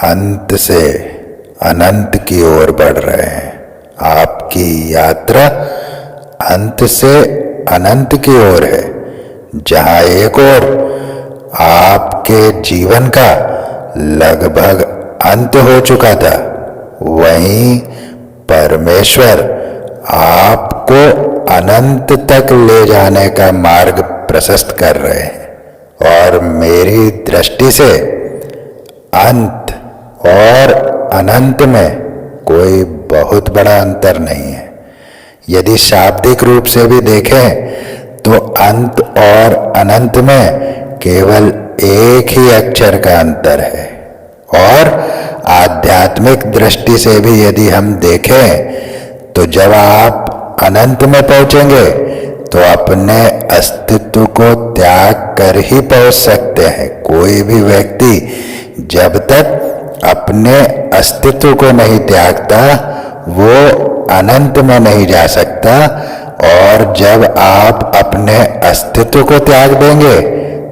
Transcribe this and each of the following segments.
अंत से अनंत की ओर बढ़ रहे हैं। आपकी यात्रा अंत से अनंत की ओर है। जहां एक ओर आपके जीवन का लगभग अंत हो चुका था, वहीं परमेश्वर आपको अनंत तक ले जाने का मार्ग प्रशस्त कर रहे हैं। और मेरी दृष्टि से अंत और अनंत में कोई बहुत बड़ा अंतर नहीं है। यदि शाब्दिक रूप से भी देखें तो अंत और अनंत में केवल एक ही अक्षर का अंतर है। और आध्यात्मिक दृष्टि से भी यदि हम देखें तो जब आप अनंत में पहुंचेंगे तो अपने अस्तित्व को त्याग कर ही पहुंच सकते हैं। कोई भी व्यक्ति जब तक अपने अस्तित्व को नहीं त्यागता, वो अनंत में नहीं जा सकता। और जब आप अपने अस्तित्व को त्याग देंगे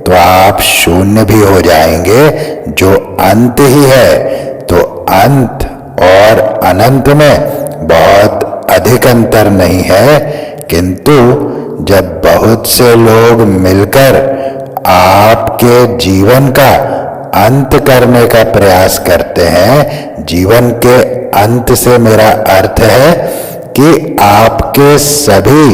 तो आप शून्य भी हो जाएंगे, जो अंत ही है। तो अंत और अनंत में बहुत अधिक अंतर नहीं है, किंतु जब बहुत से लोग मिलकर आपके जीवन का अंत करने का प्रयास करते हैं, जीवन के अंत से मेरा अर्थ है कि आपके सभी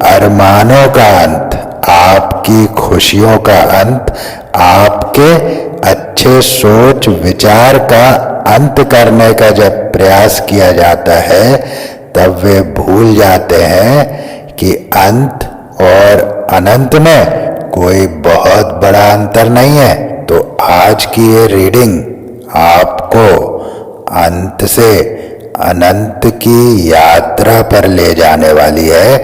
अरमानों का अंत, आपकी खुशियों का अंत, आपके अच्छे सोच विचार का अंत करने का जब प्रयास किया जाता है, तब वे भूल जाते हैं कि अंत और अनंत में कोई बहुत बड़ा अंतर नहीं है। तो आज की ये रीडिंग आपको अंत से अनंत की यात्रा पर ले जाने वाली है।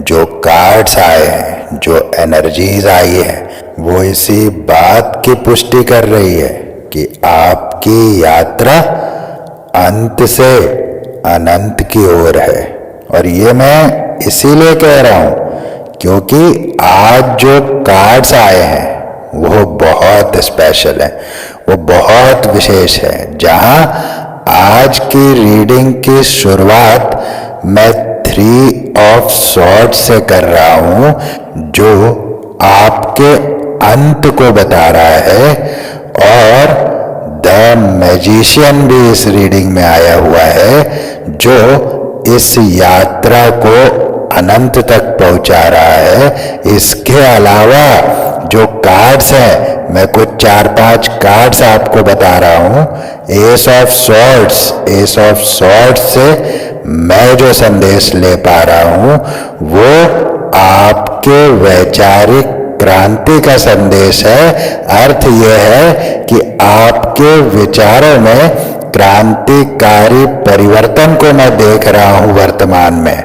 जो कार्ड्स आए हैं, जो एनर्जीज आई है, वो इसी बात की पुष्टि कर रही है कि आपकी यात्रा अंत से अनंत की ओर है। और ये मैं इसीलिए कह रहा हूं क्योंकि आज जो कार्ड्स आए हैं वो बहुत स्पेशल है, वो बहुत विशेष है। जहां आज की रीडिंग की शुरुआत मैं 3 ऑफ सॉर्ड्स से कर रहा हूं, जो आपके अंत को बता रहा है। और द मैजिशियन भी इस रीडिंग में आया हुआ है, जो इस यात्रा को अनंत तक पहुंचा रहा है। इसके अलावा जो कार्ड्स हैं, मैं कुछ 4-5 कार्ड्स आपको बता रहा हूं। S of swords, S of swords से मैं जो संदेश ले पा रहा हूं वो आपके वैचारिक क्रांति का संदेश है। अर्थ यह है कि आपके विचारों में क्रांतिकारी परिवर्तन को मैं देख रहा हूं वर्तमान में।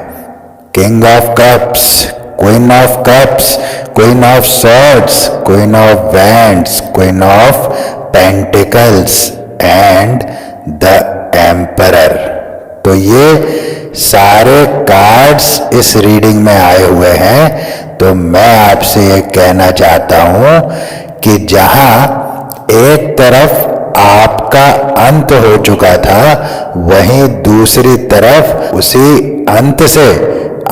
King of cups, queen of cups, queen of swords, queen of wands, queen of pentacles and the emperor. तो ये सारे कार्ड्स इस रीडिंग में आए हुए हैं। तो मैं आपसे ये कहना चाहता हूं कि जहां एक तरफ आपका अंत हो चुका था, वहीं दूसरी तरफ उसी अंत से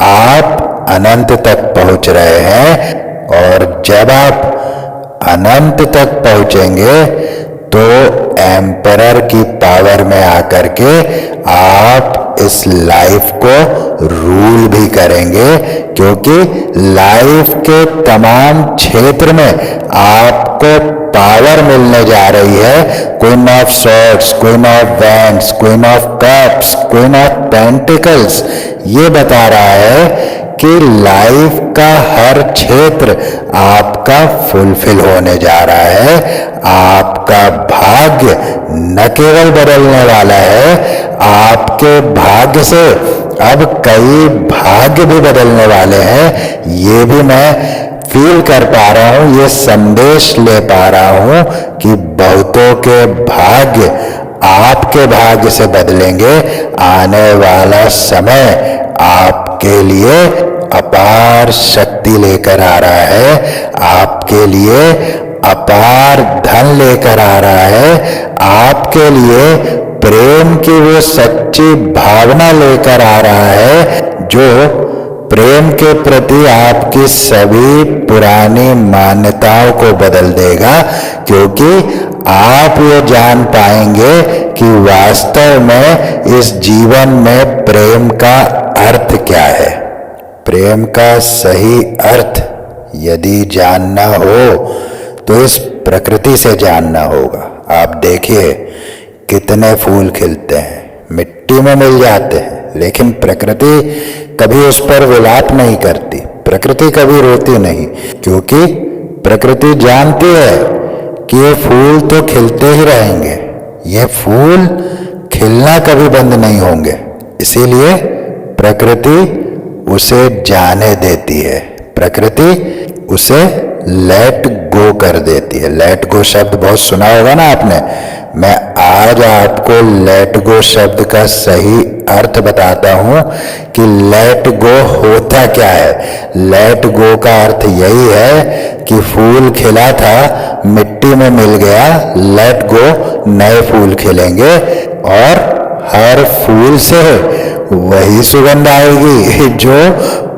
आप अनंत तक पहुंच रहे हैं। और जब आप अनंत तक पहुंचेंगे तो एम्परर की पावर में आकर के आप इस लाइफ को रूल भी करेंगे, क्योंकि लाइफ के तमाम क्षेत्र में आपको पावर मिलने जा रही है। Queen of swords, queen of wands, queen of cups, queen of pentacles ये बता रहा है कि लाइफ का हर क्षेत्र आपका फुलफिल होने जा रहा है। आपका भाग्य न केवल बदलने वाला है, आपके भाग्य से अब कई भाग्य भी बदलने वाले हैं। ये भी मैं फील कर पा रहा हूं, ये संदेश ले पा रहा हूं कि बहुतों के भाग्य आपके भाग्य से बदलेंगे। आने वाला समय आपके लिए अपार शक्ति लेकर आ रहा है, आपके लिए अपार धन लेकर आ रहा है, आपके लिए प्रेम की वो सच्ची भावना लेकर आ रहा है जो प्रेम के प्रति आपकी सभी पुरानी मान्यताओं को बदल देगा, क्योंकि आप ये जान पाएंगे कि वास्तव में इस जीवन में प्रेम का अर्थ क्या है। प्रेम का सही अर्थ यदि जानना हो तो इस प्रकृति से जानना होगा। आप देखिए कितने फूल खिलते हैं, मिट्टी में मिल जाते हैं, लेकिन प्रकृति कभी उस पर विलाप नहीं करती, प्रकृति कभी रोती नहीं, क्योंकि प्रकृति जानती है कि ये फूल तो खिलते ही रहेंगे, ये फूल खिलना कभी बंद नहीं होंगे। इसीलिए प्रकृति उसे जाने देती है, प्रकृति उसे लेट गो कर देती है। लेट गो शब्द बहुत सुना होगा ना आपने। मैं आज आपको लेट गो शब्द का सही अर्थ बताता हूं कि लेट गो होता क्या है। लेट गो का अर्थ यही है कि फूल खिला था, मिट्टी में मिल गया, लेट गो, नए फूल खिलेंगे और हर फूल से वही सुगंध आएगी जो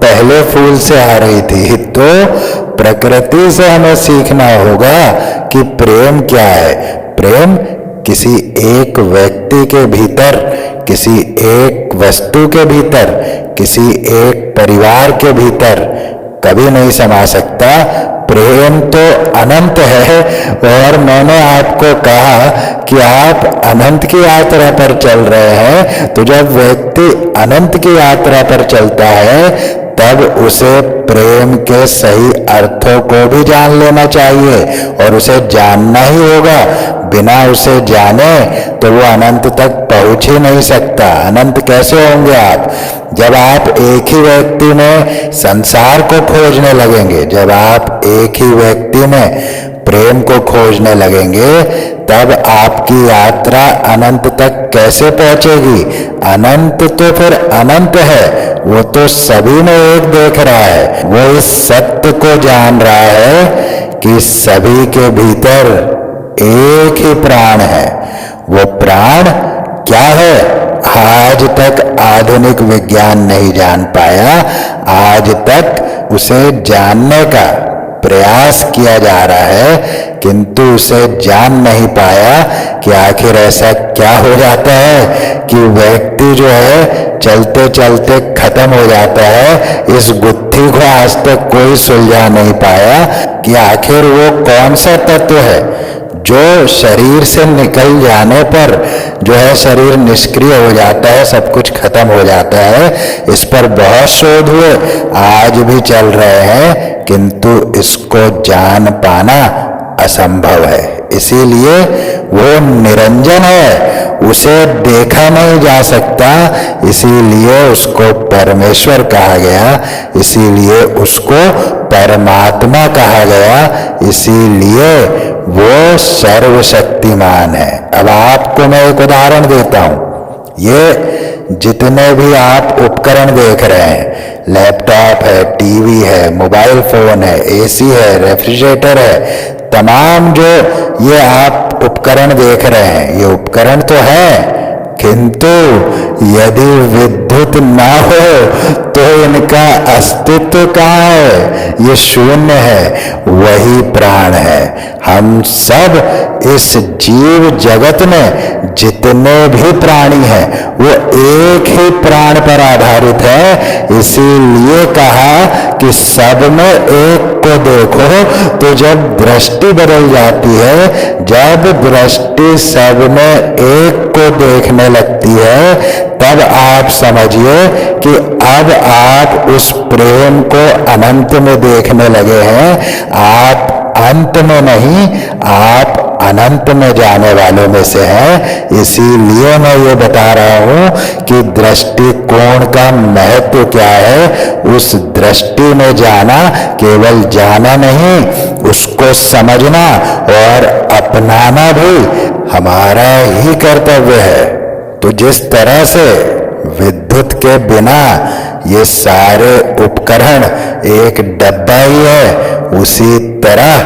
पहले फूल से आ रही थी। तो प्रकृति से हमें सीखना होगा कि प्रेम क्या है। प्रेम किसी एक व्यक्ति के भीतर, किसी एक वस्तु के भीतर, किसी एक परिवार के भीतर कभी नहीं समा सकता। प्रेम तो अनंत है और मैंने आपको कहा कि आप अनंत की यात्रा पर चल रहे हैं। तो जब व्यक्ति अनंत की यात्रा पर चलता है तब उसे प्रेम के सही अर्थों को भी जान लेना चाहिए और उसे जानना ही होगा। बिना उसे जाने तो वो अनंत तक पहुंच ही नहीं सकता। अनंत कैसे होंगे आप? जब आप एक ही व्यक्ति में संसार को खोजने लगेंगे, जब आप एक ही व्यक्ति में प्रेम को खोजने लगेंगे, तब आपकी यात्रा अनंत तक कैसे पहुंचेगी? अनंत तो फिर अनंत है, वो तो सभी में एक देख रहा है। वो इस सत्य को जान रहा है कि सभी के भीतर एक ही प्राण है। वो प्राण क्या है? आज तक आधुनिक विज्ञान नहीं जान पाया। आज तक उसे जानने का प्रयास किया जा रहा है, किंतु उसे जान नहीं पाया कि आखिर ऐसा क्या हो जाता है कि व्यक्ति जो है चलते चलते खत्म हो जाता है। इस गुत्थी को आज तक कोई सुलझा नहीं पाया कि आखिर वो कौन सा तत्व है जो शरीर से निकल जाने पर जो है शरीर निष्क्रिय हो जाता है, सब कुछ खत्म हो जाता है। इस पर बहुत शोध हुए, आज भी चल रहे हैं, किंतु इसको जान पाना असंभव है। इसीलिए वो निरंजन है, उसे देखा नहीं जा सकता, इसीलिए उसको परमेश्वर कहा गया, इसीलिए उसको परमात्मा कहा गया, इसीलिए वो सर्वशक्तिमान है। अब आपको मैं एक उदाहरण देता हूं। ये जितने भी आप उपकरण देख रहे हैं, लैपटॉप है, टीवी है, मोबाइल फोन है, एसी है, रेफ्रिजरेटर है, तमाम जो ये आप उपकरण देख रहे हैं, ये उपकरण तो है, किंतु यदि विद्युत ना हो तो इनका अस्तित्व कहाँ है? ये शून्य है, वही प्राण है। हम सब इस जीव जगत में जितने भी प्राणी हैं वो एक ही प्राण पर आधारित है। इसीलिए कहा कि सब में एक को देखो। तो जब दृष्टि बदल जाती है, जब दृष्टि सब में एक को देखने लगती है, तब आप समझिए कि अब आप उस प्रेम को अनंत में देखने लगे हैं। आप अंत में नहीं, आप अनंत में जाने वालों में से हैं। इसीलिए मैं ये बता रहा हूं कि दृष्टिकोण का महत्व क्या है। उस दृष्टि में जाना, केवल जाना नहीं, उसको समझना और अपनाना भी हमारा ही कर्तव्य है। तो जिस तरह से विद्युत के बिना ये सारे उपकरण एक डब्बा ही है, उसी तरह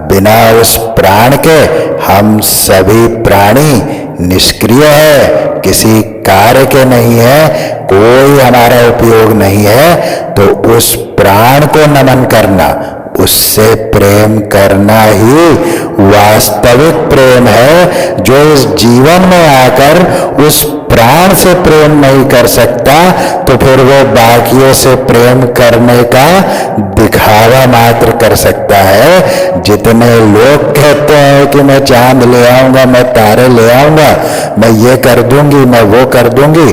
बिना उस प्राण के हम सभी प्राणी निष्क्रिय है, किसी कार्य के नहीं है, कोई हमारा उपयोग नहीं है। तो उस प्राण को नमन करना, उससे प्रेम करना ही वास्तविक प्रेम है। जो इस जीवन में आकर उस प्राण से प्रेम नहीं कर सकता, तो फिर वो बाकियों से प्रेम करने का दिखावा मात्र कर सकता है। जितने लोग कहते हैं कि मैं चांद ले आऊंगा, मैं तारे ले आऊंगा, मैं ये कर दूंगी, मैं वो कर दूंगी,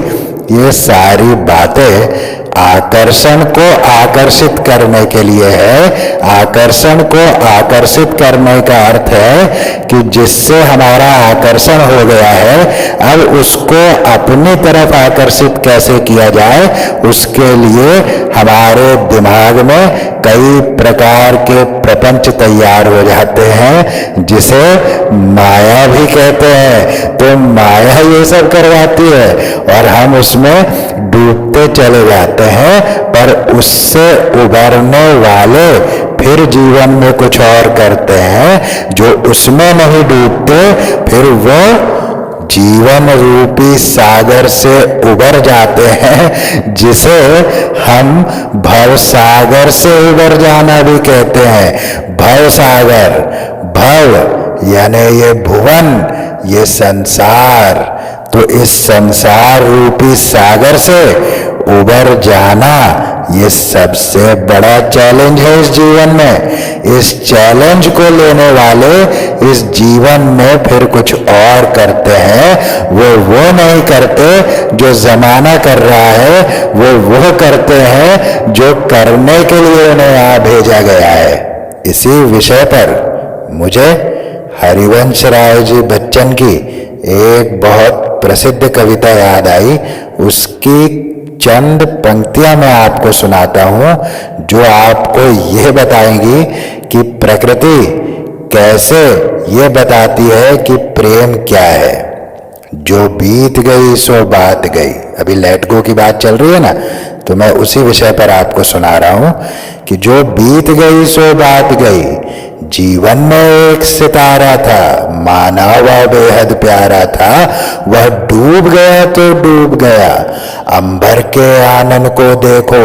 ये सारी बातें आकर्षण को आकर्षित करने के लिए है। आकर्षण को आकर्षित करने का अर्थ है कि जिससे हमारा आकर्षण हो गया है, अब उसको अपनी तरफ आकर्षित कैसे किया जाए, उसके लिए हमारे दिमाग में कई प्रकार के प्रपंच तैयार हो जाते हैं, जिसे माया भी कहते हैं। तो माया ये सब करवाती है और हम उसमें डूबते चले जाते हैं, पर उससे उबरने वाले फिर जीवन में कुछ और करते हैं। जो उसमें नहीं डूबते, फिर वो जीवन रूपी सागर से उबर जाते हैं, जिसे हम भव सागर से उबर जाना भी कहते हैं। भव सागर, भव यानी ये भुवन, ये संसार। तो इस संसार रूपी सागर से उबर जाना, ये सबसे बड़ा चैलेंज है इस जीवन में। इस चैलेंज को लेने वाले इस जीवन में फिर कुछ और करते हैं। वो नहीं करते जो जमाना कर रहा है, वो करते हैं जो करने के लिए उन्हें यहाँ भेजा गया है। इसी विषय पर मुझे हरिवंश राय जी बच्चन की एक बहुत प्रसिद्ध कविता याद आई। उसकी चंद पंक्तियां मैं आपको सुनाता हूं, जो आपको यह बताएंगी कि प्रकृति कैसे ये बताती है कि प्रेम क्या है। जो बीत गई सो बात गई। अभी लेट गो की बात चल रही है ना, तो मैं उसी विषय पर आपको सुना रहा हूं कि जो बीत गई सो बात गई। जीवन में एक सितारा था, माना वह बेहद प्यारा था, वह डूब गया तो डूब गया। अंबर के आनन को देखो,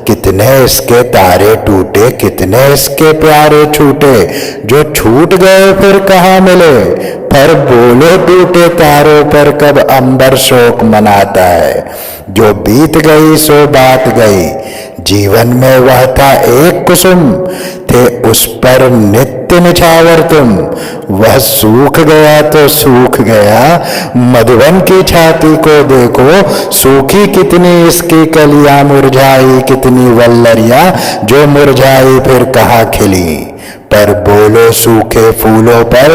कितने इसके तारे टूटे, कितने इसके प्यारे छूटे। जो छूट गए फिर कहाँ मिले, पर बोलो टूटे तारों पर कब अंबर शोक मनाता है। जो बीत गई सो बात गई। जीवन में वह था एक कुसुम, थे उस पर नित्य निछावर तुम। वह सूख गया तो सूख गया, मधुबन की छाती को देखो, सूखी कितनी इसकी कलियां, मुरझाई कितनी वल्लरियां, जो मुरझाई फिर कहाँ खिली। पर बोलो सूखे फूलों पर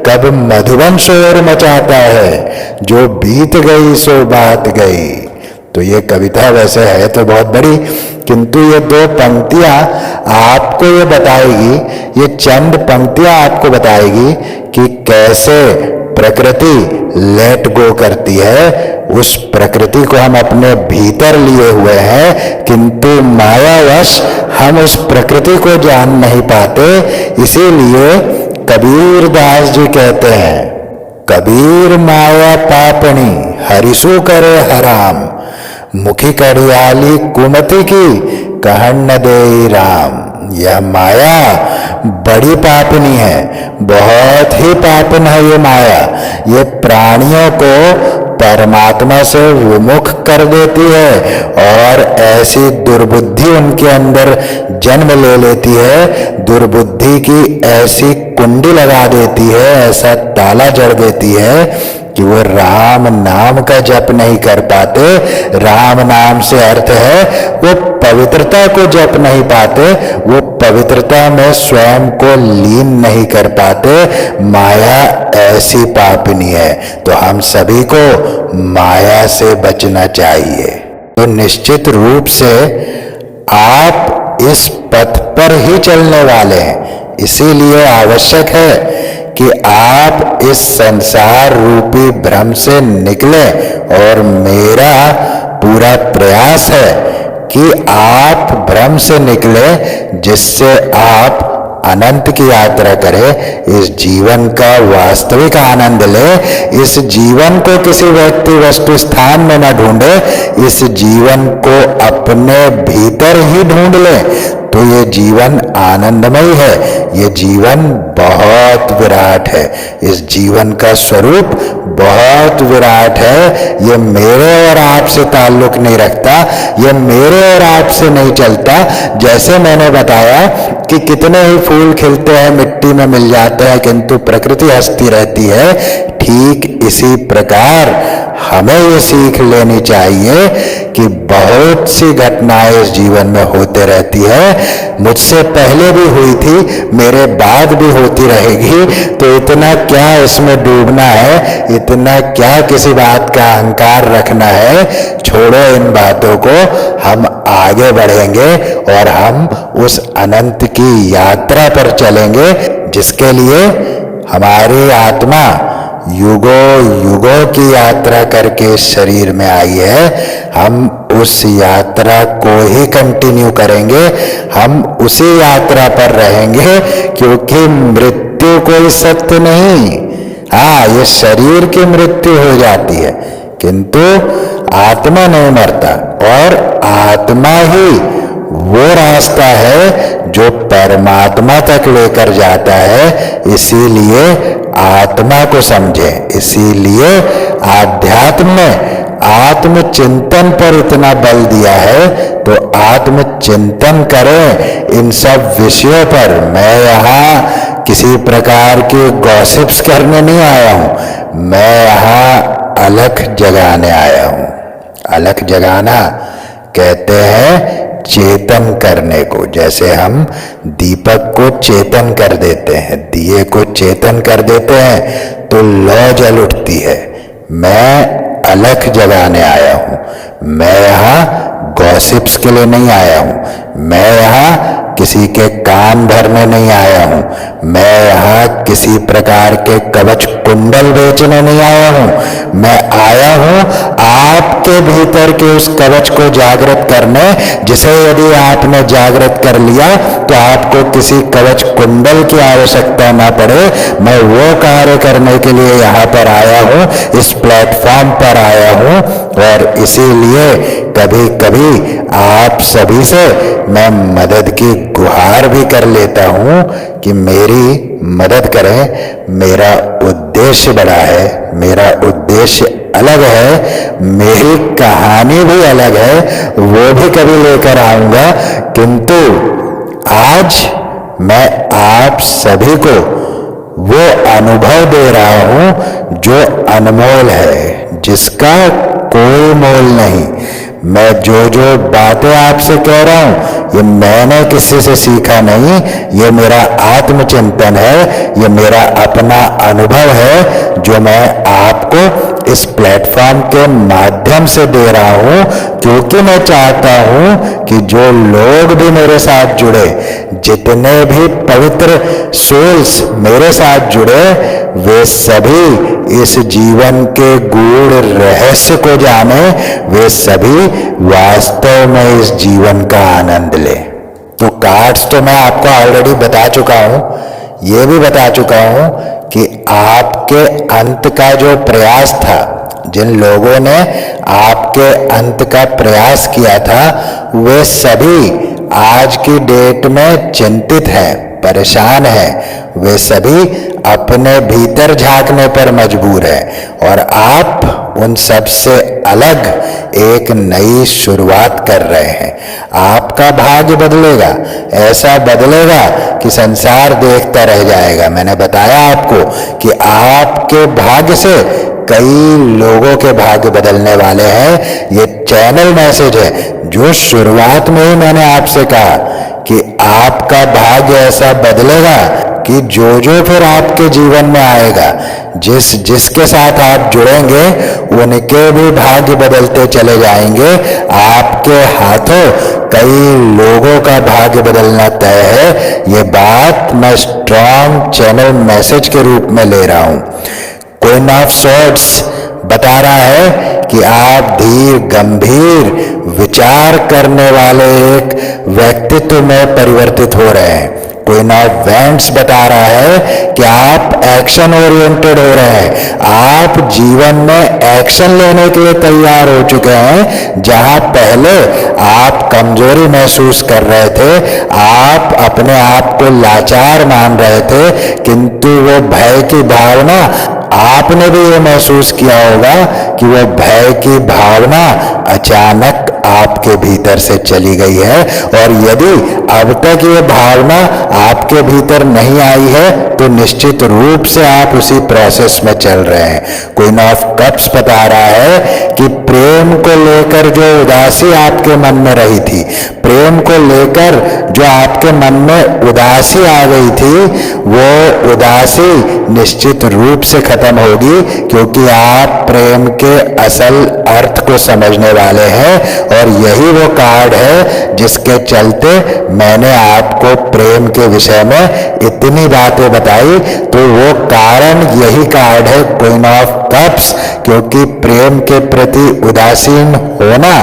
कब मधुबन शोर मचाता है। जो बीत गई सो बात गई। तो ये कविता वैसे है तो बहुत बड़ी, किंतु ये दो पंक्तियां आपको ये बताएगी, ये चंद पंक्तियां आपको बताएगी कि कैसे प्रकृति लेट गो करती है। उस प्रकृति को हम अपने भीतर लिए हुए हैं, किंतु मायावश हम उस प्रकृति को जान नहीं पाते। इसीलिए कबीर दास जी कहते हैं, कबीर माया पापणी हरिसु करे हराम, मुखी कड़ियाली कुमति की कहन न दे राम। यह माया बड़ी पापनी है, बहुत ही पापन है ये माया। ये प्राणियों को परमात्मा से विमुख कर देती है और ऐसी दुर्बुद्धि उनके अंदर जन्म ले लेती है। दुर्बुद्धि की ऐसी कुंडी लगा देती है, ऐसा ताला जड़ देती है कि वो राम नाम का जप नहीं कर पाते। राम नाम से अर्थ है वो पवित्रता को जप नहीं पाते, वो पवित्रता में स्वयं को लीन नहीं कर पाते। माया ऐसी पापिनी है। तो हम सभी को माया से बचना चाहिए। तो निश्चित रूप से आप इस पथ पर ही चलने वाले हैं। इसीलिए आवश्यक है कि आप इस संसार रूपी भ्रम से निकले। और मेरा पूरा प्रयास है कि आप भ्रम से निकले, जिससे आप अनंत की यात्रा करें, इस जीवन का वास्तविक आनंद ले, इस जीवन को किसी व्यक्ति वस्तु स्थान में न ढूंढे, इस जीवन को अपने भीतर ही ढूंढ ले, तो ये जीवन आनंदमय है। ये जीवन बहुत विराट है। इस जीवन का स्वरूप बहुत विराट है। ये मेरे और आपसे ताल्लुक नहीं रखता, ये मेरे और आपसे नहीं चलता। जैसे मैंने बताया कि कितने ही फूल खिलते हैं, मिट्टी में मिल जाते हैं, किंतु प्रकृति हंसती रहती है, ठीक इसी प्रकार हमें ये सीख लेनी चाहिए कि बहुत सी घटनाएं इस जीवन में होते रहती है, मुझसे पहले भी हुई थी, मेरे बाद भी होती रहेगी, तो इतना क्या इसमें डूबना है, इतना क्या किसी बात का अहंकार रखना है। छोड़ो इन बातों को, हम आगे बढ़ेंगे और हम उस अनंत की यात्रा पर चलेंगे जिसके लिए हमारी आत्मा युगों युगों की यात्रा करके इस शरीर में आई है। हम उस यात्रा को ही कंटिन्यू करेंगे, हम उसी यात्रा पर रहेंगे, क्योंकि मृत्यु कोई सत्य नहीं। हाँ, ये शरीर की मृत्यु हो जाती है, किंतु आत्मा नहीं मरता, और आत्मा ही वो रास्ता है जो परमात्मा तक लेकर जाता है। इसीलिए आत्मा को समझें, इसीलिए आध्यात्म में आत्मचिंतन पर इतना बल दिया है। तो आत्मचिंतन करें इन सब विषयों पर। मैं यहाँ किसी प्रकार की गॉसिप्स करने नहीं आया हूँ, मैं यहाँ अलख जगाने आया हूँ। अलख जगाना कहते हैं चेतन करने को। जैसे हम दीपक को चेतन कर देते हैं, दिए को चेतन कर देते हैं, तो लौ जल उठती है। मैं अलख जगाने आया हूं, मैं यहाँ गॉसिप्स के लिए नहीं आया हूं, मैं यहाँ किसी के कान भरने नहीं आया हूं, मैं यहाँ किसी प्रकार के कवच कुंडल बेचने नहीं आया हूं। मैं आया हूं आपके भीतर के उस कवच को जागृत करने, जिसे यदि आपने जागृत कर लिया तो आपको किसी कवच कुंडल की आवश्यकता ना पड़े। मैं वो कार्य करने के लिए यहाँ पर आया हूँ, इस प्लेटफॉर्म पर आया हूँ। और इसीलिए कभी कभी आप सभी से मैं मदद की गुहार भी कर लेता हूँ कि मेरी मदद करें। मेरा उद्देश्य बड़ा है, मेरा उद्देश्य अलग है, मेरी कहानी भी अलग है, वो भी कभी लेकर आऊंगा। किंतु आज मैं आप सभी को वो अनुभव दे रहा हूं जो अनमोल है, जिसका कोई मोल नहीं। मैं जो बातें आपसे कह रहा हूं, ये मैंने किसी से सीखा नहीं, ये मेरा आत्मचिंतन है, ये मेरा अपना अनुभव है, जो मैं आपको इस प्लेटफॉर्म के माध्यम से दे रहा हूं, क्योंकि मैं चाहता हूं कि जो लोग भी मेरे साथ जुड़े, जितने भी पवित्र सोल्स मेरे साथ जुड़े, वे सभी इस जीवन के गूढ़ रहस्य को जाने, वे सभी वास्तव में इस जीवन का आनंद ले। तो कार्ड्स तो मैं आपको ऑलरेडी बता चुका हूं, ये भी बता चुका हूं कि आपके अंत का जो प्रयास था, जिन लोगों ने आपके अंत का प्रयास किया था, वे सभी आज की डेट में चिंतित हैं, परेशान हैं। वे सभी अपने भीतर झांकने पर मजबूर हैं, और आप उन सब से अलग एक नई शुरुआत कर रहे हैं। आपका भाग्य बदलेगा, ऐसा बदलेगा कि संसार देखता रह जाएगा। मैंने बताया आपको कि आपके भाग्य से कई लोगों के भाग्य बदलने वाले हैं। ये चैनल मैसेज है जो शुरुआत में ही मैंने आपसे कहा कि आपका भाग्य ऐसा बदलेगा कि जो फिर आपके जीवन में आएगा, जिसके साथ आप जुड़ेंगे, उनके भी भाग्य बदलते चले जाएंगे। आपके हाथों कई लोगों का भाग्य बदलना तय है। ये बात मैं स्ट्रॉन्ग चैनल मैसेज के रूप में ले रहा हूं। क्वीन ऑफ स्वॉर्ड्स बता रहा है कि आप धीर गंभीर विचार करने वाले एक व्यक्तित्व में परिवर्तित हो रहे हैं। क्वीन ऑफ वैंड्स बता रहा है कि आप एक्शन ओरिएंटेड हो रहे हैं, आप जीवन में एक्शन लेने के लिए तैयार हो चुके हैं। जहां पहले आप कमजोरी महसूस कर रहे थे, आप अपने आप को लाचार मान रहे थे, किंतु वो भय की भावना, आपने भी ये महसूस किया होगा कि वो भय की भावना अचानक आपके भीतर से चली गई है। और यदि अब तक ये भावना आपके भीतर नहीं आई है तो निश्चित रूप से आप उसी प्रोसेस में चल रहे हैं। क्वीन ऑफ कप्स बता रहा है कि प्रेम को लेकर जो उदासी आपके मन में रही थी, प्रेम को लेकर जो आपके मन में उदासी आ गई थी, वो उदासी निश्चित रूप से खत्म होगी, क्योंकि आप प्रेम के असल अर्थ को समझने वाले हैं। और यही वो कार्ड है जिसके चलते मैंने आपको प्रेम के विषय में इतनी बातें बताई। तो वो कारण यही कार्ड है, क्वीन ऑफ कप्स, क्योंकि प्रेम के प्रति उदासीन होना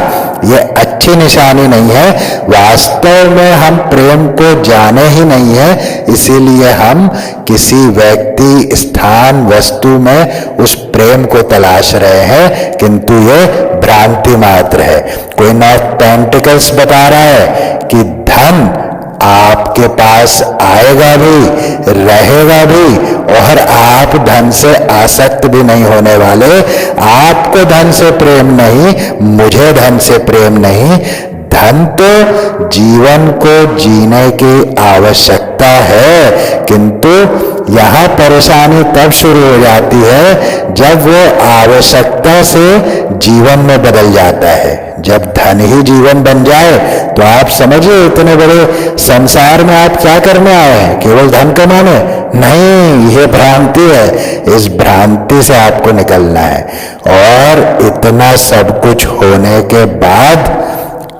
ये अच्छी निशानी नहीं है। वास्तव में हम प्रेम को जाने ही नहीं है, इसीलिए हम किसी व्यक्ति, स्थान, वस्तु में उस प्रेम को तलाश रहे हैं, किंतु ये भ्रांति मात्र है। क्वीन ऑफ पेंटिकल्स बता रहा है कि धन आपके पास आएगा भी, रहेगा भी, और आप धन से आसक्त भी नहीं होने वाले। आपको धन से प्रेम नहीं, मुझे धन से प्रेम नहीं। धन तो जीवन को जीने की आवश्यकता है, किंतु यहाँ परेशानी तब शुरू हो जाती है जब वो आवश्यकता से जीवन में बदल जाता है। जब धन ही जीवन बन जाए तो आप समझिए इतने बड़े संसार में आप क्या करने आए हैं? केवल धन कमाने? नहीं, ये भ्रांति है। इस भ्रांति से आपको निकलना है। और इतना सब कुछ होने के बाद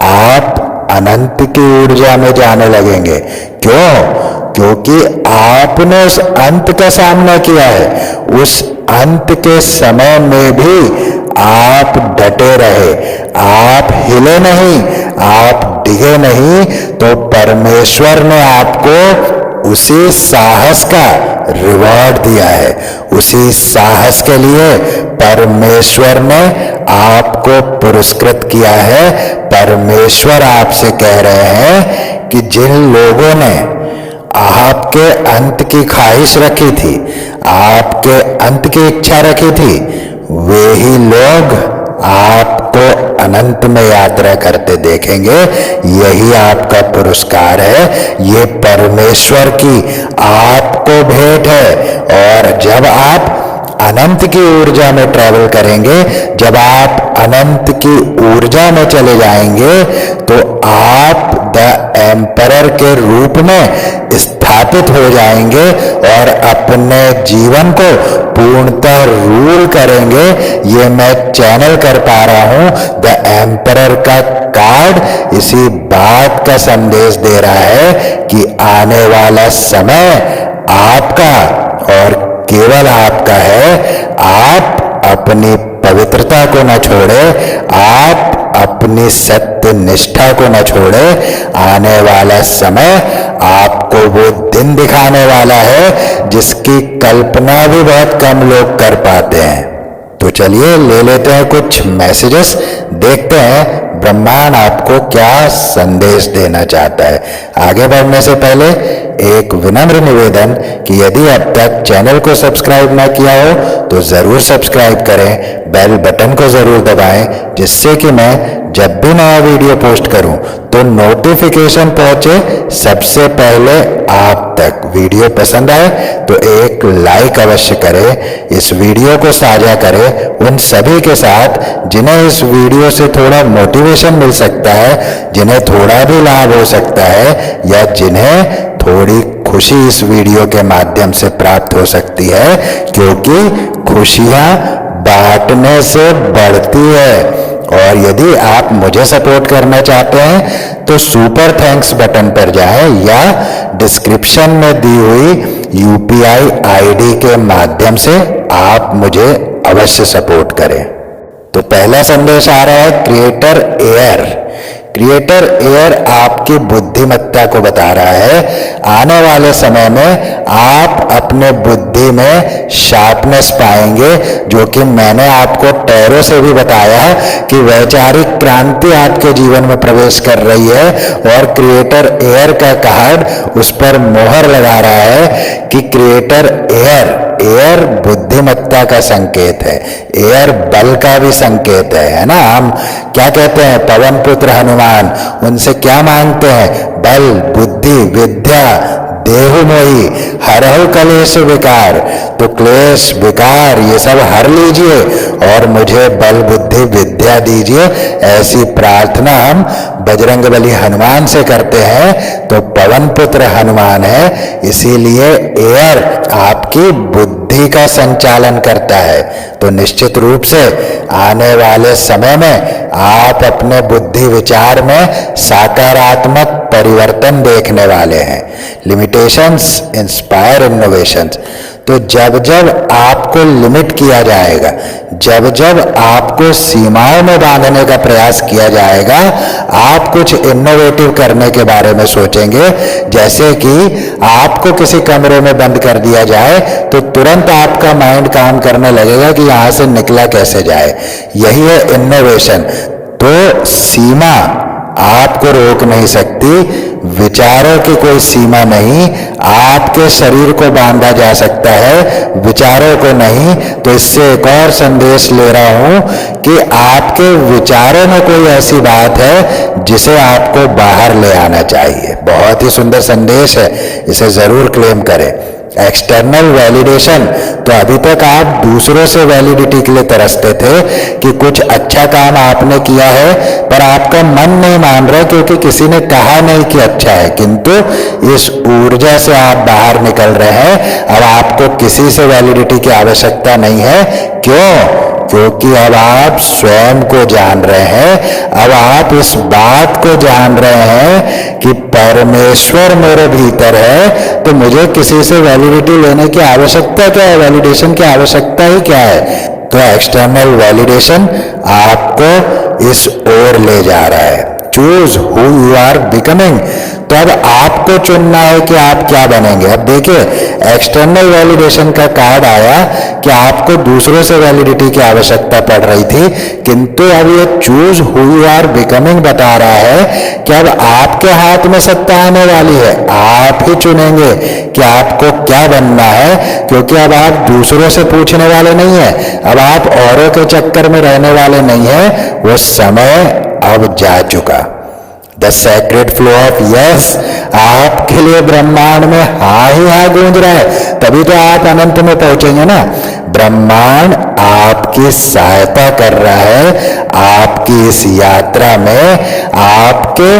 आप अनंत की ऊर्जा में जाने लगेंगे। क्यों? क्योंकि आपने उस अंत का सामना किया है। उस अंत के समय में भी आप डटे रहे, आप हिले नहीं, आप डिगे नहीं, तो परमेश्वर ने आपको उसी साहस का रिवॉर्ड दिया है। उसी साहस के लिए परमेश्वर ने आपको पुरस्कृत किया है। परमेश्वर आपसे कह रहे हैं कि जिन लोगों ने आपके अंत की ख्वाहिश रखी थी, आपके अंत की इच्छा रखी थी, वे ही लोग आपको अनंत में यात्रा करते देखेंगे। यही आपका पुरस्कार है, ये परमेश्वर की आपको भेंट है। और जब आप अनंत की ऊर्जा में ट्रैवल करेंगे, जब आप अनंत की ऊर्जा में चले जाएंगे, तो आप द एम्परर के रूप में स्थापित हो जाएंगे और अपने जीवन को पूर्णतः रूल करेंगे। ये मैं चैनल कर पा रहा हूं। द एम्परर का कार्ड इसी बात का संदेश दे रहा है कि आने वाला समय आपका और केवल आपका है। आप अपनी पवित्रता को न छोड़े, आप अपनी सत्य निष्ठा को न छोड़े। आने वाला समय आपको वो दिन दिखाने वाला है जिसकी कल्पना भी बहुत कम लोग कर पाते हैं। तो चलिए ले लेते हैं कुछ मैसेजेस, देखते हैं ब्रह्मांड आपको क्या संदेश देना चाहता है। आगे बढ़ने से पहले एक विनम्र निवेदन कि यदि अब तक चैनल को सब्सक्राइब ना किया हो तो जरूर सब्सक्राइब करें, बेल बटन को जरूर दबाएं, जिससे कि मैं जब भी नया वीडियो पोस्ट करूं तो नोटिफिकेशन पहुंचे सबसे पहले आप तक। वीडियो पसंद आए तो एक लाइक अवश्य करें, इस वीडियो को साझा करें उन सभी के साथ जिन्हें इस वीडियो से थोड़ा मोटिवेशन मिल सकता है, जिन्हें थोड़ा भी लाभ हो सकता है, या जिन्हें थोड़ी खुशी इस वीडियो के माध्यम से प्राप्त हो सकती है, क्योंकि खुशियां बांटने से बढ़ती है। और यदि आप मुझे सपोर्ट करना चाहते हैं तो सुपर थैंक्स बटन पर जाएं या डिस्क्रिप्शन में दी हुई यूपीआई आईडी के माध्यम से आप मुझे अवश्य सपोर्ट करें। तो पहला संदेश आ रहा है क्रिएटर एयर क्रिएटर एयर आपकी बुद्धिमत्ता को बता रहा है। आने वाले समय में आप अपने बुद्धि में शार्पनेस पाएंगे, जो कि मैंने आपको टैरो से भी बताया कि वैचारिक क्रांति आपके जीवन में प्रवेश कर रही है। और क्रिएटर एयर का कार्ड उस पर मोहर लगा रहा है कि क्रिएटर एयर, एयर बुद्धिमत्ता का संकेत है, एयर बल का भी संकेत है ना। हम क्या कहते हैं, पवन पुत्र हनुमान, उनसे क्या मांगते हैं, बल, बुद्धि, विद्या, देहु मोही, हरहु कलेश विकार। तो क्लेश विकार ये सब हर लीजिए और मुझे बल, बुद्धि, विद्या दीजिए, ऐसी प्रार्थना हम बजरंगबली हनुमान से करते हैं। तो पवन पुत्र हनुमान है, इसीलिए एयर आपकी बुद्धि का संचालन करता है। तो निश्चित रूप से आने वाले समय में आप अपने बुद्धि विचार में सकारात्मक परिवर्तन देखने वाले हैं। Limitations inspire innovations. तो जब जब आपको लिमिट किया जाएगा, जब जब आपको सीमाओं में बांधने का प्रयास किया जाएगा, आप कुछ इनोवेटिव करने के बारे में सोचेंगे। जैसे कि आपको किसी कमरे में बंद कर दिया जाए तो तुरंत आपका माइंड काम करने लगेगा कि यहां से निकला कैसे जाए। यही है इनोवेशन। तो सीमा आपको रोक नहीं सकती, विचारों की कोई सीमा नहीं। आपके शरीर को बांधा जा सकता है, विचारों को नहीं। तो इससे एक और संदेश ले रहा हूं कि आपके विचारों में कोई ऐसी बात है जिसे आपको बाहर ले आना चाहिए। बहुत ही सुंदर संदेश है, इसे जरूर क्लेम करें। एक्सटर्नल वैलिडेशन, तो अभी तक आप दूसरों से वैलिडिटी के लिए तरसते थे कि कुछ अच्छा काम आपने किया है, पर आपका मन नहीं मान रहा क्योंकि किसी ने कहा नहीं कि अच्छा है। किंतु इस ऊर्जा से आप बाहर निकल रहे हैं। अब आपको किसी से वैलिडिटी की आवश्यकता नहीं है। क्यों? क्योंकि अब आप स्वयं को जान रहे हैं। अब आप इस बात को जान रहे हैं कि परमेश्वर मेरे भीतर है, तो मुझे किसी से वैलिडिटी लेने की आवश्यकता क्या है, वैलिडेशन की आवश्यकता ही क्या है। तो एक्सटर्नल वैलिडेशन आपको इस ओर ले जा रहा है। Choose who you are becoming. तो अब आपको चुनना है कि आप क्या बनेंगे। अब देखिए, एक्सटर्नल वैलिडेशन का कार्ड आया कि आपको दूसरों से वैलिडिटी की आवश्यकता पड़ रही थी, किंतु अब ये choose who you are becoming बता रहा है कि अब आपके हाथ में सत्ता आने वाली है। आप ही चुनेंगे कि आपको क्या बनना है, क्योंकि अब आप दूसरों से पूछने वाले नहीं है, अब आप औरों के चक्कर में रहने वाले नहीं है। वो समय अब जा चुका। The sacred flow of yes आपके लिए ब्रह्मांड में हाँ ही हाँ गूंज रहा है, तभी तो आप अनंत में पहुंचेंगे ना। ब्रह्मांड आपकी सहायता कर रहा है आपकी इस यात्रा में। आपके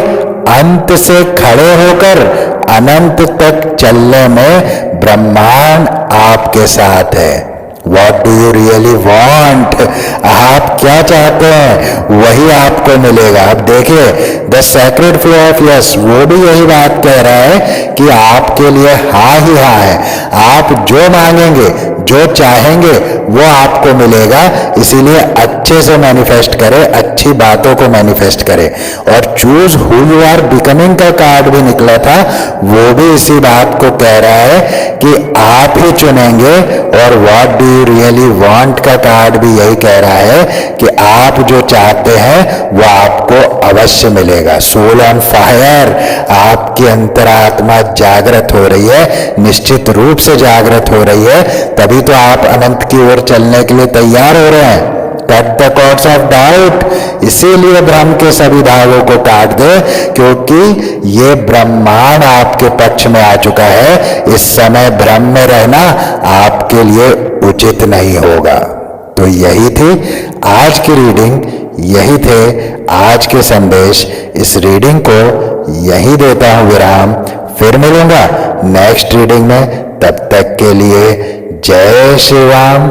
अंत से खड़े होकर अनंत तक चलने में ब्रह्मांड आपके साथ है। What do you really want? आप क्या चाहते हैं वही आपको मिलेगा। अब देखिए, the sacred flow of yes वो भी यही बात कह रहा है कि आपके लिए हाँ ही हाँ है। आप जो मांगेंगे, जो चाहेंगे वो आपको मिलेगा। इसीलिए अच्छे से मैनिफेस्ट करें, अच्छी बातों को मैनिफेस्ट करें। और choose who you are becoming का कार्ड भी निकला था, वो भी इसी बात को कह रहा है कि आप ही चुनेंगे। और what do you really want का कार्ड भी यही कह रहा है कि आप जो चाहते हैं वो आपको अवश्य मिलेगा। सोल ऑन फायर, आपकी अंतरात्मा जागृत हो रही है, निश्चित रूप से जागृत हो रही है, तभी तो आप अनंत की ओर चलने के लिए तैयार हो रहे हैं। Cut the cords of doubt, इसीलिए भ्रम के सभी धागों को काट दे, क्योंकि ये ब्रह्मांड आपके पक्ष में आ चुका है। इस समय भ्रम में रहना आपके लिए उचित नहीं होगा। तो यही थी आज की रीडिंग, यही थे आज के संदेश। इस रीडिंग को यही देता हूं विराम। फिर मिलूंगा नेक्स्ट रीडिंग में, तब तक के लिए जय श्री राम।